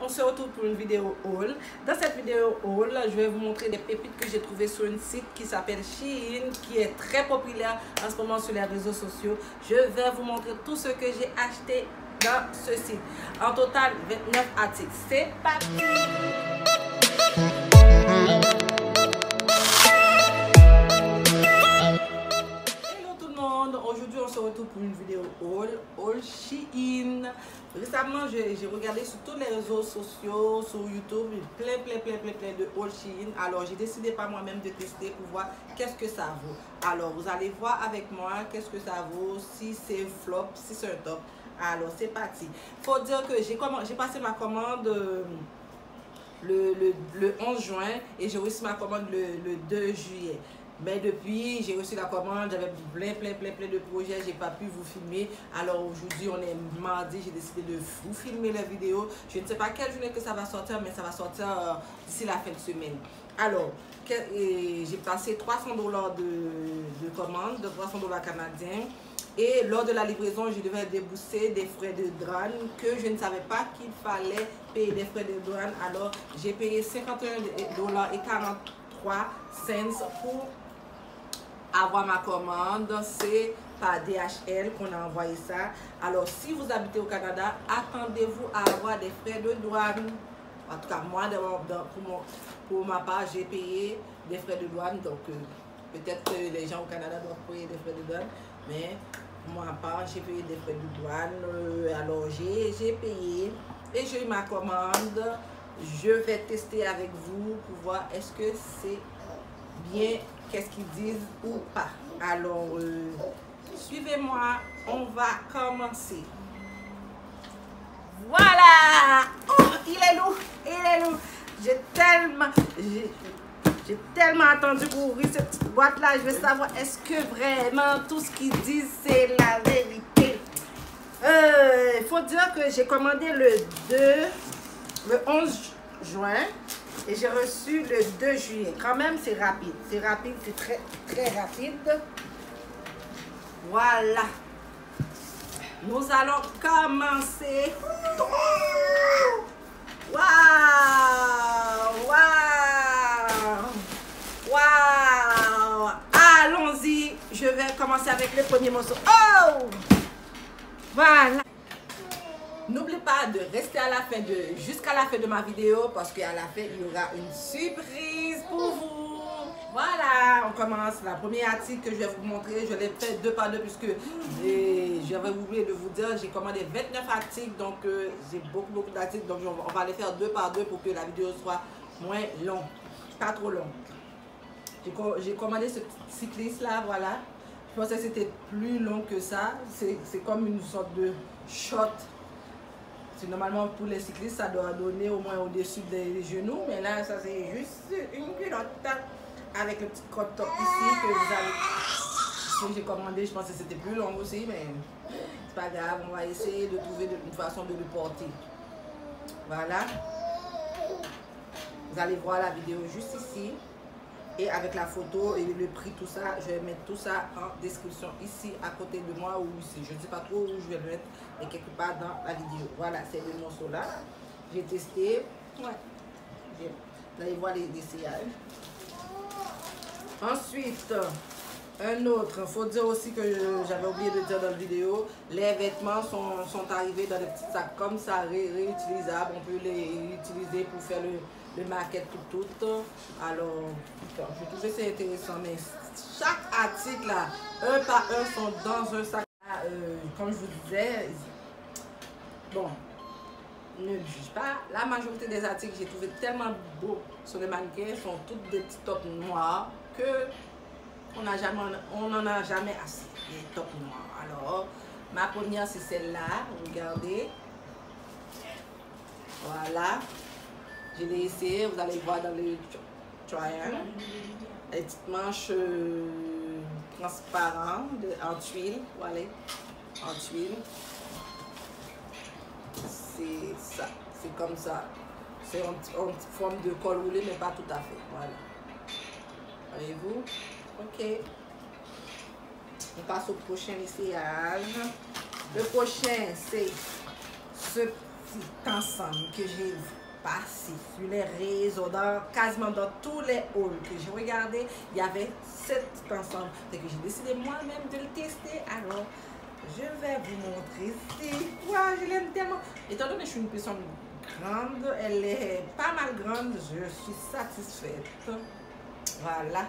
on se retrouve pour une vidéo haul. Dans cette vidéo haul, je vais vous montrer des pépites que j'ai trouvées sur un site qui s'appelle Shein, qui est très populaire en ce moment sur les réseaux sociaux. Je vais vous montrer tout ce que j'ai acheté dans ce site. En total, 29 articles. C'est parti! Aujourd'hui, on se retrouve pour une vidéo haul Shein. Récemment, j'ai regardé sur tous les réseaux sociaux, sur YouTube, plein de haul Shein. Alors, j'ai décidé par moi-même de tester pour voir qu'est-ce que ça vaut. Alors, vous allez voir avec moi qu'est-ce que ça vaut, si c'est flop, si c'est un top. Alors, c'est parti. Faut dire que j'ai passé ma commande le 11 juin et j'ai reçu ma commande le 2 juillet. Mais depuis, j'ai reçu la commande, j'avais plein de projets, j'ai pas pu vous filmer. Alors aujourd'hui, on est mardi, j'ai décidé de vous filmer la vidéo. Je ne sais pas quelle journée que ça va sortir, mais ça va sortir d'ici la fin de semaine. Alors, j'ai passé 300 $ de commande, de 300 $ canadiens. Et lors de la livraison, je devais débourser des frais de douane que je ne savais pas qu'il fallait payer des frais de douane. Alors, j'ai payé 51 $ et 43 cents pour avoir ma commande. C'est par DHL qu'on a envoyé ça. Alors, si vous habitez au Canada, attendez-vous à avoir des frais de douane. En tout cas, moi, pour ma part, j'ai payé des frais de douane. Donc, peut-être que les gens au Canada doivent payer des frais de douane. Mais pour ma part, j'ai payé des frais de douane. Alors, j'ai payé et j'ai eu ma commande. Je vais tester avec vous pour voir est-ce que c'est bien, qu'est-ce qu'ils disent ou pas. Alors, suivez-moi, on va commencer. Voilà! Oh, il est lourd, il est lourd. J'ai tellement attendu pour ouvrir cette petite boîte-là. Je veux savoir, est-ce que vraiment tout ce qu'ils disent, c'est la vérité? Il faut dire que j'ai commandé le 11 juin et j'ai reçu le 2 juillet. Quand même, c'est rapide. C'est rapide, c'est très rapide. Voilà. Nous allons commencer. Waouh! Waouh! Waouh! Allons-y. Je vais commencer avec le premier morceau. Oh! Voilà. N'oubliez pas de rester à la fin jusqu'à la fin de ma vidéo parce qu'à la fin, il y aura une surprise pour vous. Voilà, on commence. La première article que je vais vous montrer, je l'ai fait 2 par 2 puisque j'avais oublié de vous dire, j'ai commandé 29 articles, donc j'ai beaucoup d'articles, donc on va les faire 2 par 2 pour que la vidéo soit moins longue, pas trop longue. J'ai commandé ce petit cycliste là, voilà. Je pensais que c'était plus long que ça. C'est comme une sorte de short. Normalement pour les cyclistes, ça doit donner au moins au-dessus des genoux, mais là, ça c'est juste une culotte avec le petit crop top ici que j'ai commandé. Je pensais que c'était plus long aussi, mais c'est pas grave. On va essayer de trouver une façon de le porter. Voilà. Vous allez voir la vidéo juste ici. Et avec la photo et le prix, tout ça, je vais mettre tout ça en description ici à côté de moi ou ici. Je ne sais pas trop où je vais le mettre, mais quelque part dans la vidéo. Voilà, c'est le morceau là. J'ai testé. Ouais. Vous allez voir les essayages. Ensuite, un autre. Il faut dire aussi que j'avais oublié de dire dans la vidéo, les vêtements sont arrivés dans des petits sacs comme ça, réutilisables. On peut les utiliser pour faire le maquette tout. Alors, je trouvais ça intéressant, mais chaque article là, un par un, sont dans un sac. Comme je vous disais, bon, ne juge pas. La majorité des articles, j'ai trouvé tellement beaux sur les mannequins, sont toutes des petits tops noirs que on n'en a jamais assez, les tops noirs. Alors, ma première, c'est celle-là, regardez. Voilà. Je l'ai essayé, vous allez voir dans le triangle. Les petites manches transparentes en tuile. Voilà, en tuile. C'est ça, c'est comme ça. C'est en forme de col roulé, mais pas tout à fait. Voilà. Voyez-vous? Ok. On passe au prochain essayage. Le prochain, c'est ce petit ensemble que j'ai passé sur les réseaux, quasiment dans tous les halls que j'ai regardé, il y avait cet ensemble. C'est que j'ai décidé moi-même de le tester. Alors, je vais vous montrer ici. Wow, je l'aime tellement. Étant donné que je suis une personne grande, elle est pas mal grande, je suis satisfaite. Voilà.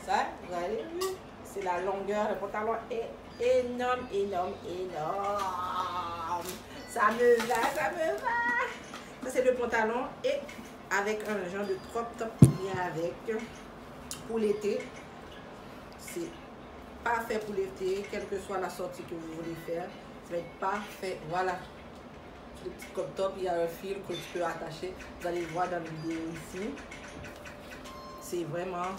Ça, vous avez vu? C'est la longueur. Le pantalon est énorme, énorme, énorme. Ça me va, ça me va. Ça, c'est le pantalon et avec un genre de crop top qui vient avec pour l'été. C'est parfait pour l'été, quelle que soit la sortie que vous voulez faire. Ça va être parfait. Voilà. Le petit crop top, il y a un fil que tu peux attacher. Vous allez le voir dans la vidéo ici. C'est vraiment...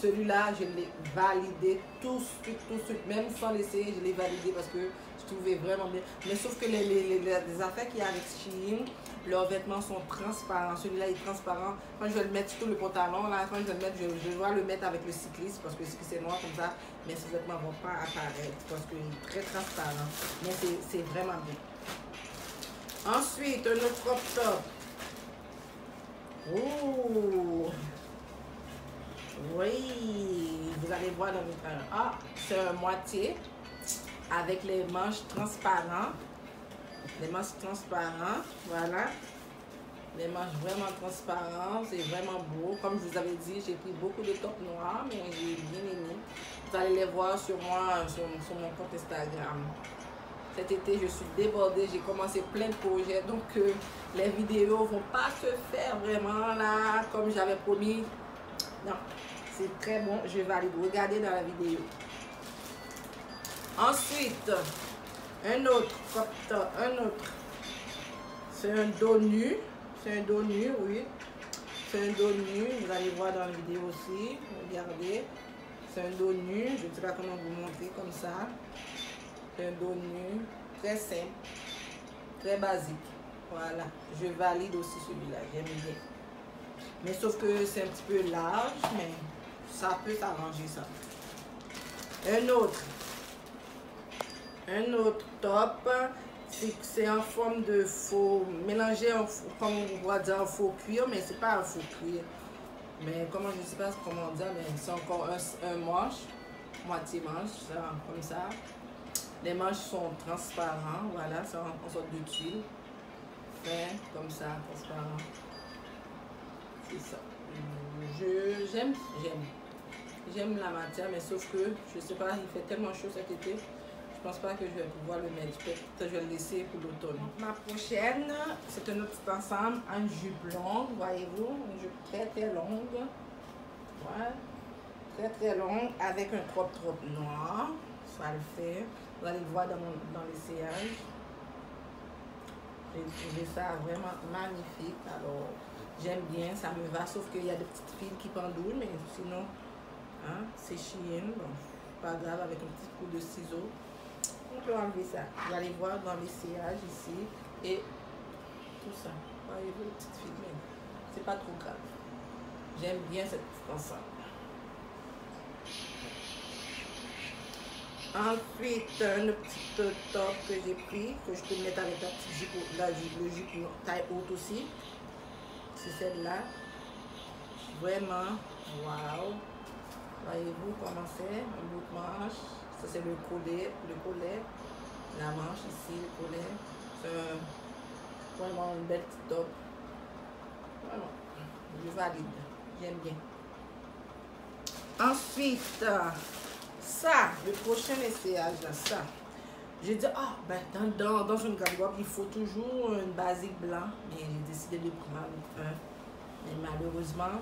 Celui-là, je l'ai validé tout de suite, même sans l'essayer, je l'ai validé parce que je trouvais vraiment bien. Mais sauf que les affaires qu'il y a avec Shein, leurs vêtements sont transparents. Celui-là est transparent. Quand je vais le mettre sur le pantalon, là, quand je vais le mettre, je dois le mettre avec le cycliste parce que le cycliste est noir comme ça. Mais ces vêtements ne vont pas apparaître parce qu'il est très transparent. Mais c'est vraiment bien. Ensuite, un autre crop top. Oh! Oui, vous allez voir dans le temps. Ah, c'est un moitié avec les manches transparentes. Les manches transparentes, voilà. Les manches vraiment transparentes, c'est vraiment beau. Comme je vous avais dit, j'ai pris beaucoup de tops noirs, mais j'ai bien aimé. Vous allez les voir sur moi, sur mon compte Instagram. Cet été, je suis débordée, j'ai commencé plein de projets, donc les vidéos vont pas se faire vraiment là, comme j'avais promis. Non, c'est très bon, je valide. Regardez dans la vidéo. Ensuite, un autre, c'est un dos nu. C'est un dos nu, oui. C'est un dos nu, vous allez voir dans la vidéo aussi. Regardez, c'est un dos nu. Je ne sais pas comment vous montrer comme ça. C'est un dos nu, très simple, très basique. Voilà, je valide aussi celui-là, j'aime bien. Mais sauf que c'est un petit peu large, mais ça peut s'arranger ça. Un autre top, c'est en forme de faux, mélangé comme on va dire en faux cuir, mais c'est pas un faux cuir. Mais comment je sais pas comment dire, mais c'est encore un manche, moitié manche, ça, comme ça. Les manches sont transparents, voilà, c'est en sorte de tuile. Fin, comme ça, transparent. C'est ça. J'aime la matière, mais sauf que, je sais pas, il fait tellement chaud cet été. Je pense pas que je vais pouvoir le mettre. Peut-être que je vais le laisser pour l'automne. Ma prochaine, c'est un autre petit ensemble en jupe longue, voyez-vous. Une jupe très très longue. Ouais. Très très longue avec un crop top noir. Ça le fait. Vous allez le voir dans l'essayage. J'ai trouvé ça vraiment magnifique. Alors, j'aime bien, ça me va. Sauf qu'il y a des petites fils qui pendouillent, mais sinon, hein, c'est Shein. Bon, pas grave, avec un petit coup de ciseaux. On peut enlever ça. Vous allez voir dans l'essayage ici. Et tout ça. Voyez-vous les petites fils, mais c'est pas trop grave. J'aime bien cette petite ensemble. Ensuite, un petit top que j'ai pris, que je peux mettre avec la petite jupe, le jupe taille haute aussi. C'est celle-là. Vraiment, waouh. Voyez-vous comment c'est? Un bout de manche. Ça, c'est le collet. La manche ici, le collet. C'est vraiment une belle petite top. Vraiment, je valide. J'aime bien. Ensuite, ça, le prochain essayage, ça. J'ai dit, ah, ben, dans une garde-robe, il faut toujours une basique blanc. Mais j'ai décidé de prendre un. Mais malheureusement,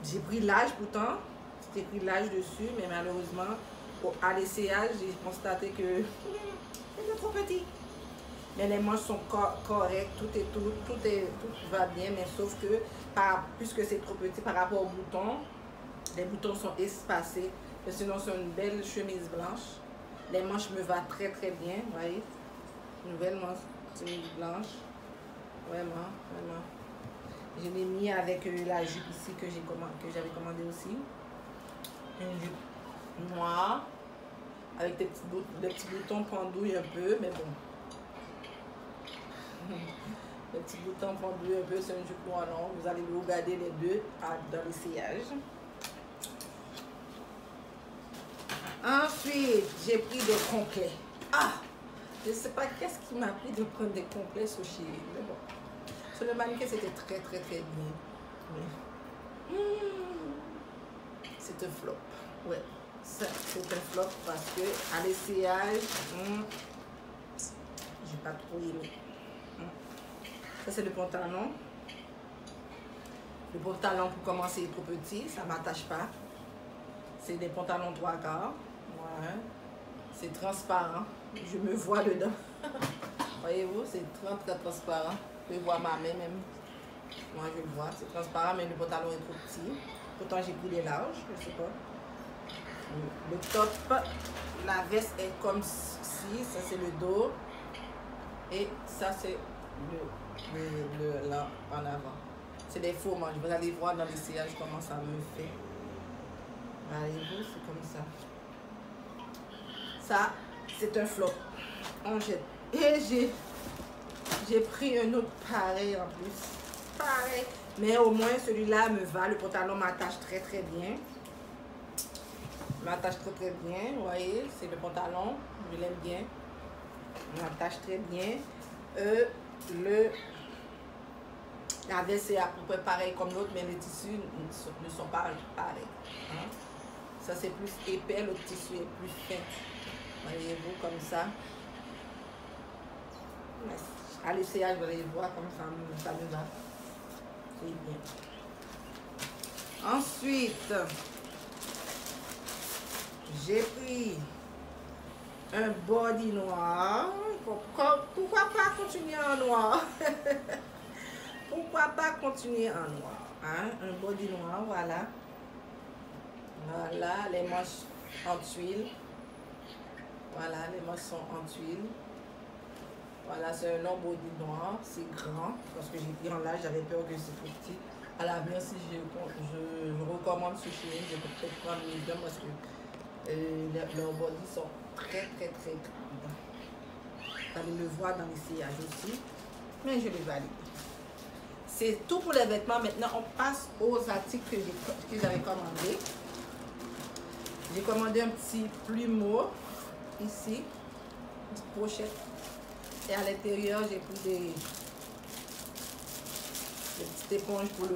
j'ai pris l'âge pourtant. C'était écrit l'âge dessus, mais malheureusement, à l'essayage, j'ai constaté que c'est trop petit. Mais les manches sont correctes, tout va bien, mais sauf que, puisque c'est trop petit par rapport aux boutons, les boutons sont espacés. Mais sinon, c'est une belle chemise blanche. Les manches me vont très très bien, vous voyez. Une belle chemise blanche. Vraiment, vraiment. Je l'ai mis avec la jupe ici que j'avais commandé aussi. Une jupe noire. Avec des petits boutons pendouilles un peu, mais bon. Le petit bouton fondu un peu, c'est un jupe noir long. Vous allez regarder les deux dans l'essayage. Ensuite, j'ai pris des complets. Ah! Je ne sais pas qu'est-ce qui m'a pris de prendre des complets sur chez. Mais bon. Sur le mannequin, c'était très bien. Mais... c'est un flop. Ouais. Ça, c'est un flop parce que à l'essayage, j'ai pas trop aimé. Ça, c'est le pantalon. Le pantalon, pour commencer, est trop petit. Ça ne m'attache pas. C'est des pantalons 3/4. Ouais. C'est transparent. Je me vois dedans. Voyez-vous, c'est très transparent. Vous pouvez voir ma main même. Moi, je le vois. C'est transparent, mais le pantalon est trop petit. Pourtant, j'ai pris les larges. Je sais pas. Le top, la veste est comme ci. Ça, c'est le dos. Et ça, c'est là en avant. C'est des faux manches. Vous allez voir dans l'essayage comment ça me fait. Voyez-vous, c'est comme ça. Ça, c'est un flop. On jette. Et j'ai pris un autre pareil en plus. Pareil. Mais au moins, celui-là me va. Le pantalon m'attache très bien. M'attache très bien. Vous voyez, c'est le pantalon. Je l'aime bien. M'attache très bien. La veste est à peu près pareil comme l'autre, mais les tissus ne sont pas pareils. Hein? Ça, c'est plus épais. Le tissu est plus fin. Voyez-vous, comme ça. À l'essayage, vous allez voir comme ça me va. C'est bien. Ensuite, j'ai pris un body noir. Pourquoi pas continuer en noir? Pourquoi pas continuer en noir? Hein? Un body noir, voilà. Voilà, les manches en tuile. Voilà, les manches sont en tuile. Voilà, c'est un long body noir. C'est grand. Parce que j'ai pris en large, j'avais peur que c'est trop petit. À l'avenir, si je recommande ce chien, je peux peut-être prendre medium parce que leurs body sont très grands. Vous allez le voir dans l'essayage aussi. Mais je les valide. C'est tout pour les vêtements. Maintenant, on passe aux articles que j'avais commandés. J'ai commandé un petit plumeau ici, une petite pochette. Et à l'intérieur, j'ai pris des petites éponges pour le...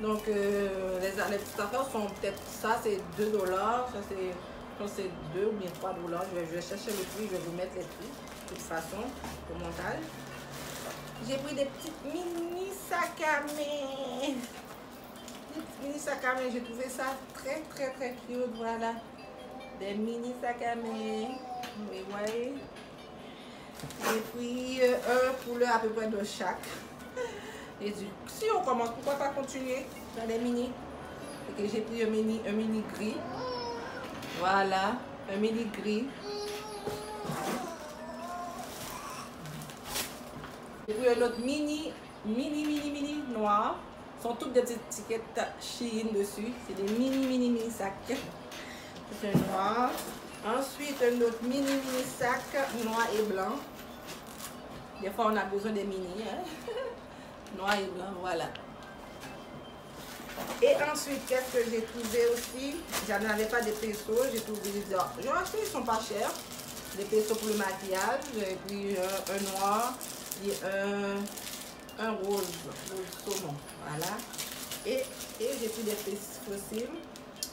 Donc, les petites affaires sont peut-être... Ça, c'est 2 $. Ça, c'est... Je pense que c'est 2 ou bien 3 $. Je vais chercher le prix. Je vais vous mettre les prix. De toute façon, au montage. J'ai pris des petites mini sacs à main. Mini sacs à main, j'ai trouvé ça très cute, voilà. Des mini sacs à main. Oui, voyez. J'ai pris un couleur à peu près de chaque. Et si on commence, pourquoi pas continuer dans les mini? J'ai pris un mini gris. Voilà, un mini gris. J'ai pris un autre mini noir. Sont toutes des petites étiquettes Shein dessus. C'est des mini sacs. C'est un noir. Ensuite, un autre mini sac noir et blanc. Des fois, on a besoin des mini. Hein? Noir et blanc, voilà. Et ensuite, qu'est-ce que j'ai trouvé aussi? J'en avais pas des pinceaux. J'ai trouvé des ordres. J'ai acheté, ils sont pas chers. Des pinceaux pour le maquillage. J'ai pris un noir et un rose saumon. Voilà. Et j'ai pris des fossiles.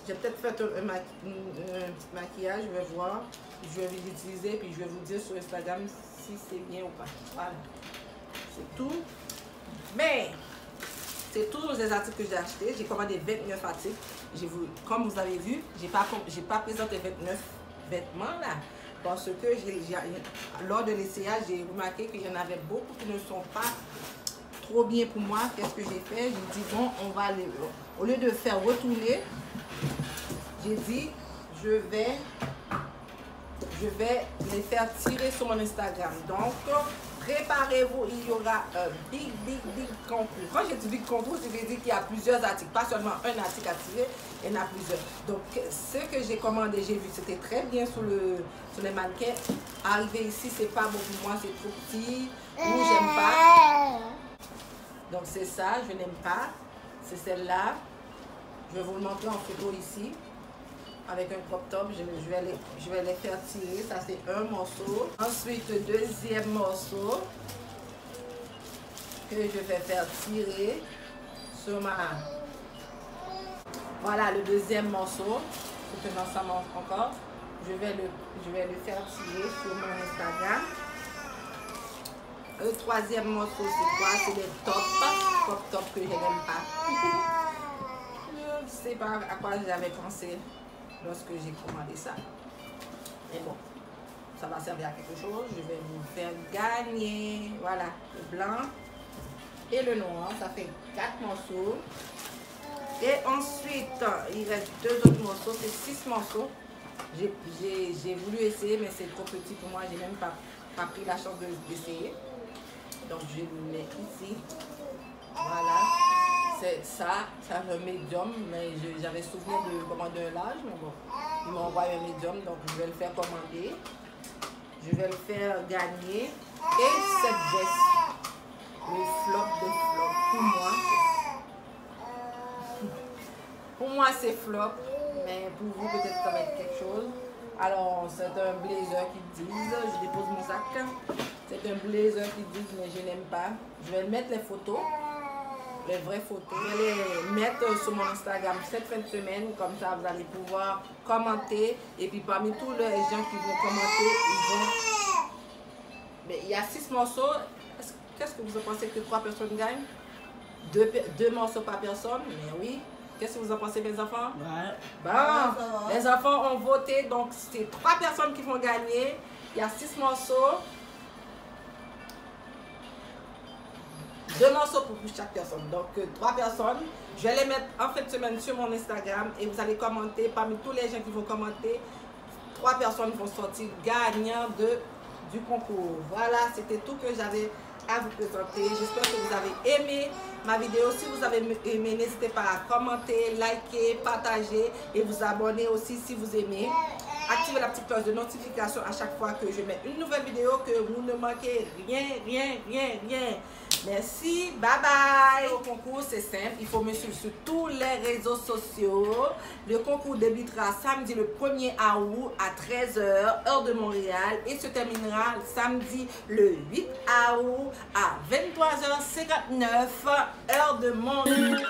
J'ai peut-être fait un petit maquillage. Je vais voir. Je vais l'utiliser. Puis je vais vous dire sur Instagram si c'est bien ou pas. Voilà. C'est tout. Mais c'est tous les articles que j'ai achetés. J'ai commandé 29 articles. Comme vous avez vu, j'ai pas présenté 29 vêtements là. Parce que lors de l'essayage, j'ai remarqué qu'il y en avait beaucoup qui ne sont pas trop bien pour moi. Qu'est-ce que j'ai fait? J'ai dit bon, on va aller. Au lieu de faire retourner, j'ai dit je vais les faire tirer sur mon Instagram. Donc, préparez-vous, il y aura un big concours. Quand je dis big concours, je veux dire qu'il y a plusieurs articles, pas seulement un article à tirer, il y en a plusieurs. Donc, ce que j'ai commandé, j'ai vu, c'était très bien sur les mannequins. Arrivé ici, c'est pas bon pour moi, c'est trop petit, ou j'aime pas. Donc, c'est ça, je n'aime pas. C'est celle-là. Je vais vous le montrer en photo ici. Avec un crop top, je vais les faire tirer. Ça, c'est un morceau. Ensuite, le deuxième morceau que je vais faire tirer sur ma... Voilà, le deuxième morceau. C'est que dans ça manque encore. Je vais le faire tirer sur mon Instagram. Le troisième morceau, c'est quoi? C'est les crop top que je n'aime pas. Je ne sais pas à quoi j'avais pensé lorsque j'ai commandé ça. Mais bon, ça va servir à quelque chose. Je vais vous faire gagner. Voilà, le blanc et le noir. Ça fait 4 morceaux. Et ensuite, il reste 2 autres morceaux. C'est 6 morceaux. J'ai voulu essayer, mais c'est trop petit pour moi. J'ai même pas pris la chance d'essayer. Donc, je le mets ici. Voilà. C'est ça, c'est un médium, mais j'avais souvenir de commander un large, mais bon, ils m'ont envoyé un médium, donc je vais le faire commander. Je vais le faire gagner. Et cette veste, le flop de flop, pour moi c'est flop, mais pour vous peut-être ça va être quelque chose. Alors c'est un blazer qui disent, je dépose mon sac, c'est un blazer qui disent, mais je n'aime pas. Je vais mettre les photos. Les vraies photos. Je vais les mettre sur mon Instagram cette fin de semaine. Comme ça, vous allez pouvoir commenter. Et puis, parmi tous les gens qui vont commenter, ils vont... Mais il y a 6 morceaux. Qu'est-ce que vous en pensez que 3 personnes gagnent? 2 morceaux par personne? Mais oui. Qu'est-ce que vous en pensez, mes enfants? Ouais. Bon, les enfants ont voté. Donc, c'est 3 personnes qui vont gagner. Il y a 6 morceaux. 2 morceaux pour chaque personne. Donc, 3 personnes. Je vais les mettre en fin de semaine sur mon Instagram et vous allez commenter. Parmi tous les gens qui vont commenter, 3 personnes vont sortir gagnants du concours. Voilà, c'était tout que j'avais à vous présenter. J'espère que vous avez aimé ma vidéo. Si vous avez aimé, n'hésitez pas à commenter, liker, partager et vous abonner aussi si vous aimez. Activez la petite cloche de notification à chaque fois que je mets une nouvelle vidéo, que vous ne manquez rien. Merci, bye bye. Le concours, c'est simple, il faut me suivre sur tous les réseaux sociaux. Le concours débutera samedi le 1er août à 13h, heure de Montréal, et se terminera samedi le 8 août à 23h59, heure de Montréal.